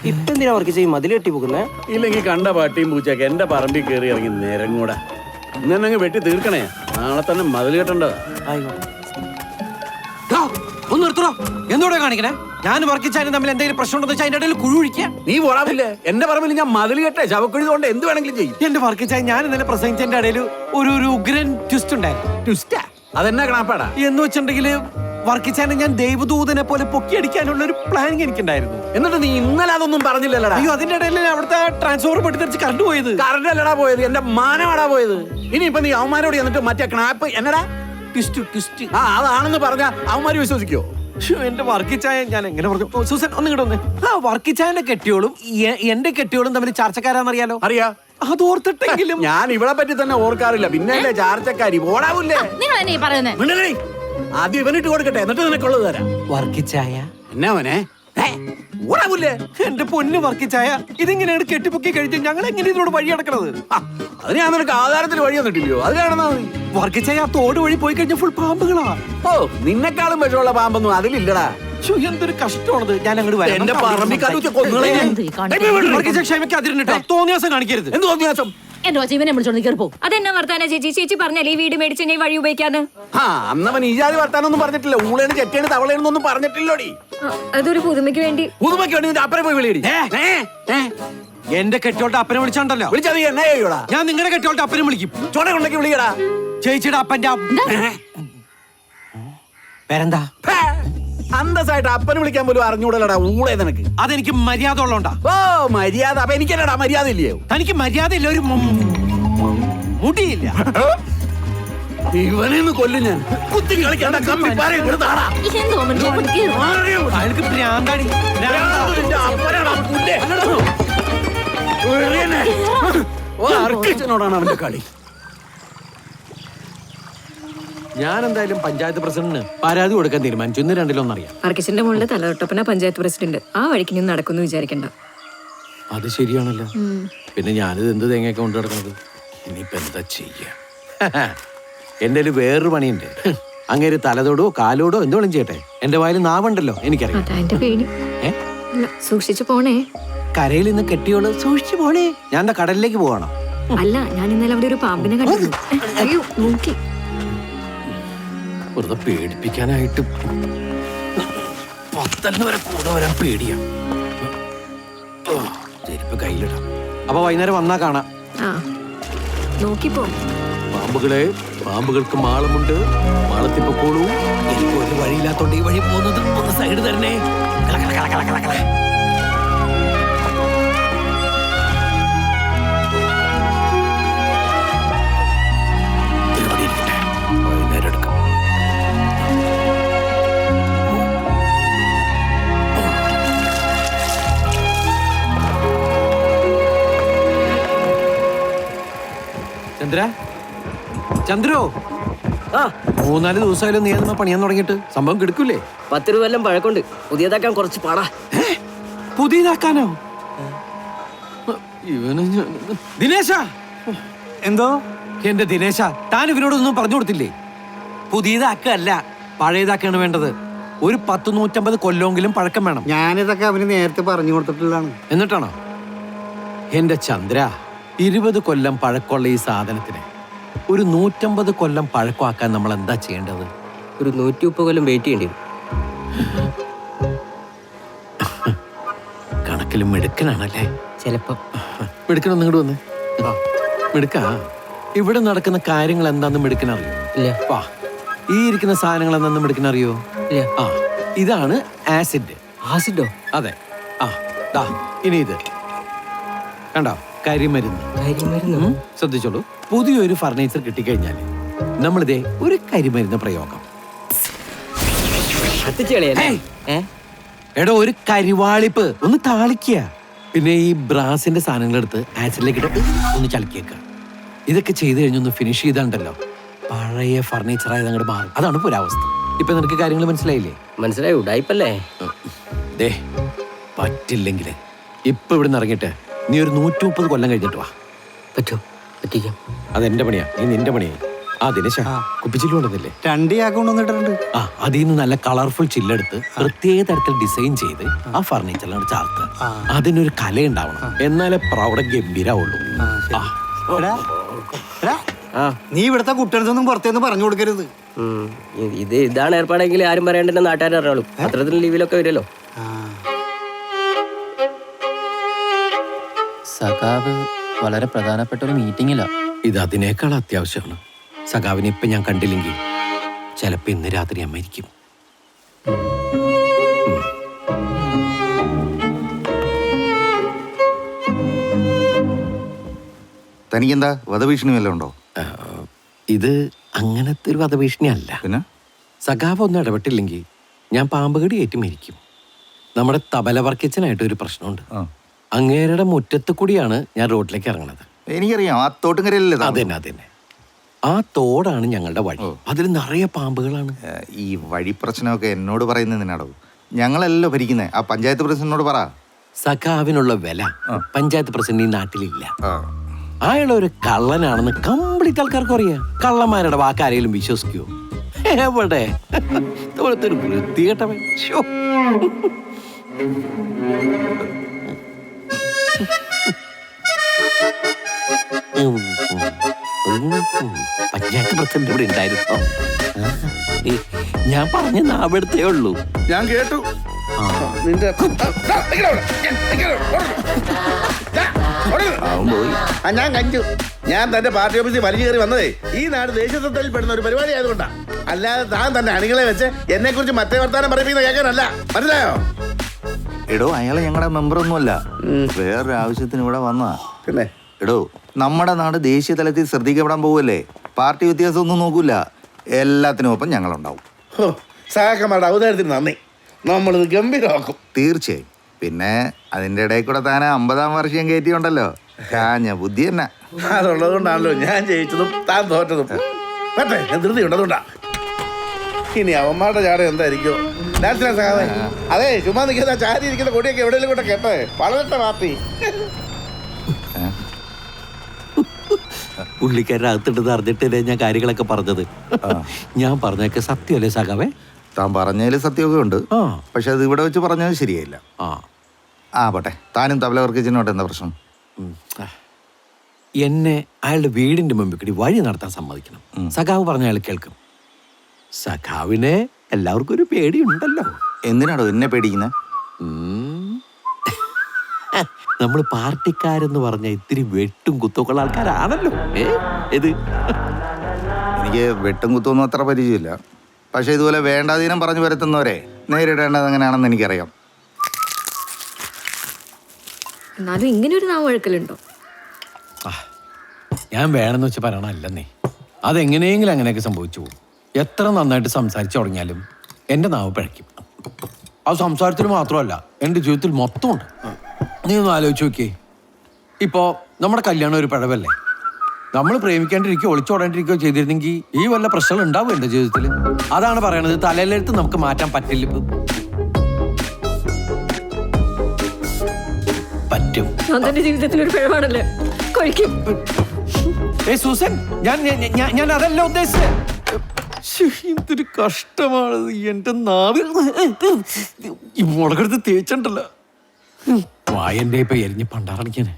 ഇപ്പൊ എന്തിനാ വർക്ക് ചെയ്യും മതിൽ കെട്ടി പോകുന്നേ? ഇല്ലെങ്കിൽ കണ്ട പാട്ടിയും പൂച്ചയൊക്കെ എന്റെ പറമ്പിൽ കയറി ഇറങ്ങി നേരം കൂടെ ഇന്നങ്ങ് വെട്ടി തീർക്കണേ. നാളെ തന്നെ മതിൽ കെട്ടേണ്ടതാ. ഒന്ന് നിർത്തണോ? എന്തോടെ കാണിക്കണേ? ഞാൻ വർക്കിച്ചാനും തമ്മിൽ എന്തെങ്കിലും പ്രശ്നം ഉണ്ടെന്ന് വെച്ചാൽ അതിന്റെ ഇടയിൽ കുഴിക്കുക. നീ പോടാവില്ലേ? എന്റെ പറമ്പിൽ ഞാൻ മതിൽ കെട്ടെ ശവക്കുഴി കൊണ്ട് എന്ത് വേണമെങ്കിലും ചെയ്യും. എന്റെ വർക്കിച്ചാൻ ഞാൻ ഇന്നലെ പ്രസംഗിച്ചതിന്റെ ഇടയിൽ ഒരു ഉഗ്രൻ ട്വിസ്റ്റ് ഉണ്ടായിരുന്നു. ട്വിസ്റ്റാ? അതെന്നാ കണാപ്പാടാ? എന്ന് വെച്ചിട്ടുണ്ടെങ്കിൽ വർക്കിച്ചാനെ ഞാൻ ദൈവദൂതനെ പോലെ പൊക്കിയടിക്കാനുള്ള ഒരു പ്ലാനിങ് എനിക്കുണ്ടായിരുന്നു. എന്നിട്ട് നീ ഇന്നലെ അതൊന്നും പറഞ്ഞില്ലല്ലടാ. അയ്യോ, അതിന്റെ ഇടയിൽ അവിടുത്തെ ട്രാൻസ്ഫോർമർ പെട്ടിത്തെറിച്ച് കറണ്ട് പോയത്. കറണ്ട് അല്ലടാ പോയത്, എന്റെ മാനമാടാ പോയത്. ഇനിയിപ്പൊ നീ അവന്മാരോട് എന്നിട്ട് മറ്റേ ക്നാപ്പ് എന്നടാ ട്വിസ്റ്റ് ആ അതാണെന്ന് പറഞ്ഞ അവന്മാര് വിശ്വസിക്കോ? എന്റെ വർക്കിച്ചായ ഞാൻ എങ്ങനെ പറഞ്ഞു? സൂസൻ ഒന്ന് ഇങ്ങോട്ട് വന്നേ. ആ വർക്കിച്ചായന്റെ കെട്ടിയോളും എന്റെ കെട്ടിയോളും തമ്മിൽ ചാർച്ചക്കാരാന്നറിയാലോ? അറിയാ. അതോർത്തിട്ടെങ്കിലും ഞാൻ ഇവളെ പറ്റി തന്നെ ഓർക്കാറില്ല. പിന്നെ അല്ലേ ചാർച്ചക്കാരി പോടാവൂല്ലേ? നിങ്ങൾ എന്നെ പറയുന്നത്? ആദ്യം ഇവനിട്ട് കൊടുക്കട്ടെ, എന്നിട്ട് നിനക്കുള്ളത് തരാം. വർക്കിച്ചായ എന്നാ മോനെ ഓടാവൂല്ലേ? എന്റെ പൊന്ന് വർക്കിച്ചായ, ഇതിങ്ങനെയാണ് കെട്ടിപ്പൊക്കി കഴിച്ച് ഞങ്ങൾ എങ്ങനെ ഇതിനോട് വഴി അടക്കണത്? അത് ഞാൻ നിനക്ക് ആധാരത്തിന് വഴി വന്നിട്ടില്ലയോ? അത് കാണുന്നാ മതി. വർക്കിച്ചായ, ആ തോട് വഴി പോയി കഴിഞ്ഞാൽ ഫുൾ പാമ്പുകളാ. ഓ, നിന്നെക്കാളും വിഷമുള്ള പാമ്പൊന്നും അതിലില്ലടാ. എന്തൊരു കഷ്ടമാണത്. ഞാൻ അങ്ങോട്ട് വരാം. എന്റെ പറമ്പിൽ ക്ഷമിക്കാതിരുന്നിട്ട് തോന്നിയാസം കാണിക്കരുത്. എന്ത് തോന്നിയാസം? എന്റെ ജീവനെ വിളിച്ചോണ്ട് കയറിപ്പോ. അതെന്നാ വർത്താന ചേച്ചി? ചേച്ചി പറഞ്ഞല്ലേ ഈ വീട് മേടിച്ച് വഴി ഉപയോഗിക്കാന്ന്. ആ അന്നവൻ ഈ ജാതി വർത്താനൊന്നും പറഞ്ഞിട്ടില്ല. ഊളേണ് ചെറ്റേണ് തവളേണെന്നൊന്നും പറഞ്ഞിട്ടില്ലോടി. അതൊരു പുതുമയ്ക്ക് വേണ്ടി. പുതുമയ്ക്ക് വേണ്ടി നിന്റെ അപ്പനെ പോയി വിളിയടി. എന്റെ കെട്ടിയോട്ട് അപ്പനെ വിളിച്ചാണ്ടല്ലോ. വിളിച്ചാ നീ എന്നാ ചെയ്യൂടാ? ഞാൻ നിങ്ങളുടെ കെട്ടിയോട്ട് അപ്പനെ വിളിക്കും. ചോട കൊണ്ടേക്ക് വിളിക്കടാ. ചേച്ചിയുടെ അപ്പന്റെ പേരെന്താ? അന്തസ്സായിട്ട് അപ്പനെ വിളിക്കാൻ പോലും അറിഞ്ഞൂടലടാ ഊളേ നിനക്ക്. അതെനിക്ക് മര്യാദ ഉള്ളോണ്ടാ. ഓ മര്യാദ? അപ്പൊ എനിക്കല്ലടാ മര്യാദ ഇല്ലയോ? തനിക്ക് മര്യാദ ഇല്ല, ഒരു മുടിയില്ല. ഇവനെന്ന് കൊല്ലും ഞാൻ. കുത്തി കളിക്കാണ്ട അയാൾക്ക് ഭ്രാന്താടി. അർക്കിച്ചനോടാണ് അവന്റെ കളി. ഞാൻ എന്തായാലും പഞ്ചായത്ത് പ്രസിഡന്റിന് പരാതി കൊടുക്കാൻ തീരുമാനിച്ചു. ഇന്ന് രണ്ടിലൊന്നറിയാം. അർക്കിച്ചന്റെ മുകളിൽ തലതൊട്ടപ്പന പഞ്ചായത്ത് പ്രസിഡന്റ്. ആ വഴിക്ക് നിന്ന് നടക്കുന്നു വിചാരിക്കണ്ട. അത് ശരിയാണല്ലോ. പിന്നെ ഞാനിത് എന്ത് തേങ്ങയൊക്കെ കൊണ്ടു നടക്കുന്നത്? ഇനിയിപ്പോ എന്താ ചെയ്യാ? എന്റെ വേറൊരു പണിയുണ്ട്. അങ്ങേര് തലതോടോ കാലോടോ എന്തോളം ചെയ്യട്ടെ, എന്റെ വായിൽ നാവുണ്ടല്ലോ, എനിക്കറിയാം. സൂക്ഷിച്ചു പോണേ. കരയിൽ നിന്ന് കെട്ടിയോള് സൂക്ഷിച്ചു പോണേ. ഞാൻ എന്താ കടലിലേക്ക് പോവാണോ? അല്ല, ഞാൻ ഇന്നലെ അവിടെ ഒരു പാമ്പിനെ കണ്ടിരുന്നു. അയ്യോ, നോക്കി വെറുതെ പേടിപ്പിക്കാനായിട്ട്. പത്തലിന് വരെ കൂടെ വരാൻ പേടിയാ. ചെരുപ്പ് കയ്യിലിടാം. അപ്പൊ വൈകുന്നേരം വന്നാ കാണാം. നോക്കിപ്പോ. പാമ്പുകളെ, പാമ്പുകൾക്ക് മാളമുണ്ട്. മാളത്തിൽ പൊക്കോളൂ. എനിക്ക് ഒരു വഴിയില്ലാത്തോണ്ട് ഈ വഴി പോകുന്നത് ഒന്ന് സൈഡ് തരണേ. വൈകുന്നേരം എടുക്കാം. ചന്ദ്ര, ചന്ദ്രു, 3-4 ദിവസമായാലും നീ എന്നാ പണിയാൻ തുടങ്ങിയിട്ട്? സംഭവം കിടക്കൂലേ? 10 രൂപ പഴക്കൊണ്ട് പുതിയതാക്കാൻ കുറച്ച് പാടാ. പുതിയതാക്കാനോ? ഇവന് ദിനേശ. എന്തോ? എന്റെ ദിനേശ, താൻ ഇവനോടൊന്നും പറഞ്ഞു കൊടുത്തില്ലേ? പുതിയതാക്കല്ല, പഴയതാക്കാണ് വേണ്ടത്. ഒരു 10-150 കൊല്ലമെങ്കിലും പഴക്കം വേണം. ഞാനിതൊക്കെ അവന് നേരത്തെ പറഞ്ഞു കൊടുത്തിട്ടുള്ളതാണ്. എന്നിട്ടാണോ? എന്റെ ചന്ദ്ര, 20 കൊല്ലം പഴക്കമുള്ള ഈ സാധനത്തിന് ഒരു 150 കൊല്ലം പഴക്കമാക്കാൻ നമ്മൾ എന്താ ചെയ്യേണ്ടത്? ഒരു 130 കൊല്ലം വെയിറ്റ് ചെയ്യേണ്ടി വരും. കണക്കിലും മിടുക്കനാണല്ലേ? ചിലപ്പോ. മിടുക്കനൊന്നും ഇങ്ങോട്ട് വന്ന്. മിടുക്കാ, ഇവിടെ നടക്കുന്ന കാര്യങ്ങൾ എന്താന്ന് മിടുക്കനറിയോ? ഇല്ല. വാ, ഈ ഇരിക്കുന്ന സാധനങ്ങൾ എന്താന്ന് മിടുക്കനറിയോ? ഇല്ല. ആ, ഇതാണ് ആസിഡ്. ആസിഡോ? അതെ. ആ ദാ, ഇനി ഇത് കണ്ടോ? കരിമരുന്ന്. കരിമരുന്ന്? ശ്രദ്ധിച്ചോളൂ. പുതിയൊരു ഫർണിച്ചർ കിട്ടിക്കഴിഞ്ഞാൽ നമ്മളിതേ ഒരു കരിമരുന്ന് പ്രയോഗം. എടോ, ഒരു കരിവാളിപ്പ് ഒന്ന് താളിക്കുക. പിന്നെ ഈ ബ്രാസിന്റെ സാധനങ്ങളെടുത്ത് ആസിഡിലേക്ക് ഇട്ട് ഒന്ന് ചളിക്കുക. ഇതൊക്കെ ചെയ്ത് കഴിഞ്ഞൊന്ന് ഫിനിഷ് ചെയ്താണ്ടല്ലോ, പഴയ ഫർണിച്ചർ ആയത് അങ്ങോട്ട് മാറും. അതാണ് പുരാവസ്ഥ. ഇപ്പൊ നിനക്ക് കാര്യങ്ങൾ മനസ്സിലായില്ലേ? മനസ്സിലായി. ഉടായിപ്പല്ലേ? ദേ, പറ്റില്ലെങ്കിൽ ഇപ്പൊ ഇവിടെ നിന്ന് ഇറങ്ങിയിട്ട് നീ ഒരു 130 കൊല്ലം കഴിഞ്ഞിട്ട് വാ. പറ്റോ? പറ്റിക്കാം. അതെന്റെ പണിയാ, നീ നിന്റെ പണിയായി. അതിന് കുപ്പിച്ചില് കൊണ്ടുവന്നില്ലേ? 2 ചാക്ക് കൊണ്ടുവന്നിട്ടുണ്ട്. ആ അതിൽ നിന്ന് നല്ല കളർഫുൾ ചില്ലെടുത്ത് പ്രത്യേക തരത്തിൽ ഡിസൈൻ ചെയ്ത് ആ ഫർണിച്ചറിലാണ് ചാർത്തുക. അതിനൊരു കലയുണ്ടാവണം, എന്നാലേ പ്രോഡക്റ്റ് ഗംഭീരാവുള്ളൂ. എടാ, എടാ, നീ ഇവിടുത്തെ കുട്ടികൾക്കൊന്നും പുറത്തേന്ന് പറഞ്ഞു കൊടുക്കരുത്. ഇതാണ് ഏർപ്പാടെങ്കിൽ ആരും പറയണ്ടെന്ന് നാട്ടുകാർ അറിയാളൂ. അത്രത്തിന് ലീവിലൊക്കെ വരുമല്ലോ. സഖാവ് വളരെ പ്രധാനപ്പെട്ട ഒരു മീറ്റിംഗിലാ. ഇത് അതിനേക്കാൾ അത്യാവശ്യമാണ്. സഖാവിനെ ഇപ്പൊ ഞാൻ കണ്ടില്ലെങ്കിൽ ചിലപ്പോ ഇന്ന് രാത്രി ഞാൻ മരിക്കും. തനിക്കെന്താ വധഭീഷണി വല്ലതും ഉണ്ടോ? ഇത് അങ്ങനത്തെ ഒരു വധഭീഷണി അല്ല. പിന്നെ സഖാവ് ഒന്നും ഇടപെട്ടില്ലെങ്കിൽ ഞാൻ പാമ്പുകടി ഏറ്റ് മരിക്കും. നമ്മുടെ തബല വർക്കിച്ചനായിട്ട് ഒരു പ്രശ്നമുണ്ട്. അങ്ങേരുടെ മുറ്റത്ത് കൂടിയാണ് ഞാൻ റോഡിലേക്ക് ഇറങ്ങണത്. എനിക്കറിയാം, ആ തോട്ടുംകരയിലല്ലേ? അതന്നെ അതന്നെ. ആ തോടാണ് ഞങ്ങളുടെ വഴി. അതിൽ നിറയെ പാമ്പുകളാണ്. ഈ വഴി പ്രശ്നമൊക്കെ എന്നോട് പറയുന്നതിനാടോ? ഞങ്ങളല്ലോ ഭരിക്കുന്നത്. ആ പഞ്ചായത്ത് പ്രസിഡന്റിനോട് പറ. സഖാവിനുള്ള വില പഞ്ചായത്ത് പ്രസിഡന്റ് ഈ നാട്ടിലില്ല. അയാളൊരു കള്ളനാണെന്ന് കംപ്ലീറ്റ് ആൾക്കാർക്ക് അറിയാം. കള്ളന്മാരുടെ വാക്കാരെങ്കിലും വിശ്വസിക്കുവോ? എവിടെ ഇതുപോലത്തെ ഒരു വൃത്തികെട്ടവൻ. പഞ്ചായത്ത് പ്രസിഡന്റ് ഇവിടെ ഉണ്ടായിരുന്നു. ഞാൻ പറഞ്ഞ നാവിടത്തേ ഉള്ളൂ. ഞാൻ കേട്ടു നിന്റെ ഞാൻ കഞ്ചു. ഞാൻ തന്റെ പാർട്ടി ഓഫീസിൽ വലിച്ചു കയറി വന്നതേ ഈ നാട് ദേശസ്വത്തിൽ പെടുന്ന ഒരു പരിപാടി ആയതുകൊണ്ടാ. അല്ലാതെ താൻ തന്നെ അണികളെ വെച്ച് എന്നെ കുറിച്ച് മറ്റേ വർത്താനം പറയിപ്പിക്കുന്ന കേൾക്കാനല്ല. മനസ്സിലായോ? എടോ, അയാളെ ഞങ്ങളുടെ മെമ്പറൊന്നുമല്ല, വേറൊരു ആവശ്യത്തിന് ഇവിടെ വന്നതാ. പിന്നെ എടോ, നമ്മുടെ നാട് ദേശീയ തലത്തിൽ ശ്രദ്ധിക്കപ്പെടാൻ പോവല്ലേ. പാർട്ടി വ്യത്യാസമൊന്നും നോക്കൂല, എല്ലാത്തിനും ഒപ്പം ഞങ്ങളുണ്ടാവും. സഹാക്കന്മാരുടെ ഔദാര്യത്തിന് നന്ദി. നമ്മളിത് ഗംഭീരമാക്കും. തീർച്ചയായും. പിന്നെ അതിൻ്റെ ഇടയിൽ കൂടെ താൻ 50-ാം വർഷം കയറ്റിയുണ്ടല്ലോ, കാഞ്ഞ ബുദ്ധി തന്നെ. അതുള്ളത് കൊണ്ടാണല്ലോ ഞാൻ ജയിച്ചതും താൻ തോറ്റതും. പറ്റേ ഞാൻ ധൃതിയുണ്ട്, അതുകൊണ്ടാ. ഇനി അവന്മാരുടെ ചാട എന്തായിരിക്കും? അതെ, ചുമ്മാ നിൽക്കുന്ന ചാരി ഇരിക്കുന്ന കൊടിയൊക്കെ എവിടെയെങ്കിലും കൂടെ കേട്ടേ. വളരട്ടെ പാർട്ടി. പുള്ളിക്കാരുടെ അകത്തിട്ട് അറിഞ്ഞിട്ടല്ലേ ഞാൻ കാര്യങ്ങളൊക്കെ പറഞ്ഞത്. ഞാൻ പറഞ്ഞൊക്കെ സത്യമല്ലേ സഖാവേ? താൻ പറഞ്ഞതിൽ സത്യമൊക്കെ ഉണ്ട്, പക്ഷെ അത് ഇവിടെ വെച്ച് പറഞ്ഞത് ശരിയായില്ല. പോട്ടെ. താനും തബല വർക്കിച്ചിനോട്ട് എന്താ പ്രശ്നം? എന്നെ അയാളുടെ വീടിന്റെ മുമ്പിൽ കൂടി വഴി നടത്താൻ സമ്മതിക്കണം. സഖാവ് പറഞ്ഞ അയാൾ കേൾക്കും. സഖാവിനെ എല്ലാവർക്കും ഒരു പേടിയുണ്ടല്ലോ. എന്തിനാണോ എന്നെ പേടിക്കുന്നത്? നമ്മൾ പാർട്ടിക്കാരെന്ന് പറഞ്ഞ ഇത്തിരി വെട്ടും കുത്തൊക്കെ ഉള്ള ആൾക്കാരാണല്ലോ. ഇത് എനിക്ക് വെട്ടും കുത്തൊന്നും അത്ര പരിചയമില്ല, പക്ഷെ ഇതുപോലെ വേണ്ടാതീനം പറഞ്ഞു വരുത്തുന്നവരെ നേരിടേണ്ടത് എങ്ങനെയാണെന്ന് എനിക്കറിയാം. എന്നാലും ഇങ്ങനെ ഒരു നാവഴക്കലുണ്ടോ? ഞാൻ വേണമെന്ന് വെച്ച് പറയണല്ലെന്നേ. അതെങ്ങനെയെങ്കിലും അങ്ങനെയൊക്കെ സംഭവിച്ചു പോകും. എത്ര നന്നായിട്ട് സംസാരിച്ചു തുടങ്ങിയാലും എൻ്റെ നാവ് പിഴയ്ക്കും. അത് സംസാരത്തിൽ മാത്രമല്ല, എൻ്റെ ജീവിതത്തിൽ മൊത്തമുണ്ട്. നീ ഒന്ന് ആലോചിച്ച് നോക്കിയേ. ഇപ്പോൾ നമ്മുടെ കല്യാണം ഒരു പിഴവല്ലേ? നമ്മൾ പ്രേമിക്കാണ്ടിരിക്കുകയോ ഒളിച്ചോടാണ്ടിരിക്കുകയോ ചെയ്തിരുന്നെങ്കിൽ ഈ വല്ല പ്രശ്നങ്ങൾ ഉണ്ടാവും എൻ്റെ ജീവിതത്തിൽ. അതാണ് പറയണത്, തലയിലെടുത്ത് നമുക്ക് മാറ്റാൻ പറ്റില്ല. പറ്റും. തന്റെ ജീവിതത്തിൽ ഒരു പിഴവാണല്ലേ? കഴിക്കും. സൂസൻ, ഞാൻ അതല്ല ഉദ്ദേശിച്ചത്. എന്തൊരു കഷ്ടമാണത്. എന്റെ നാവിൽ ഈ മുളകെടുത്ത് തേച്ചിട്ടുണ്ടല്ലോ. വായന്റെ ഇപ്പൊ എരിഞ്ഞ് പണ്ടാറടിക്കാനെ.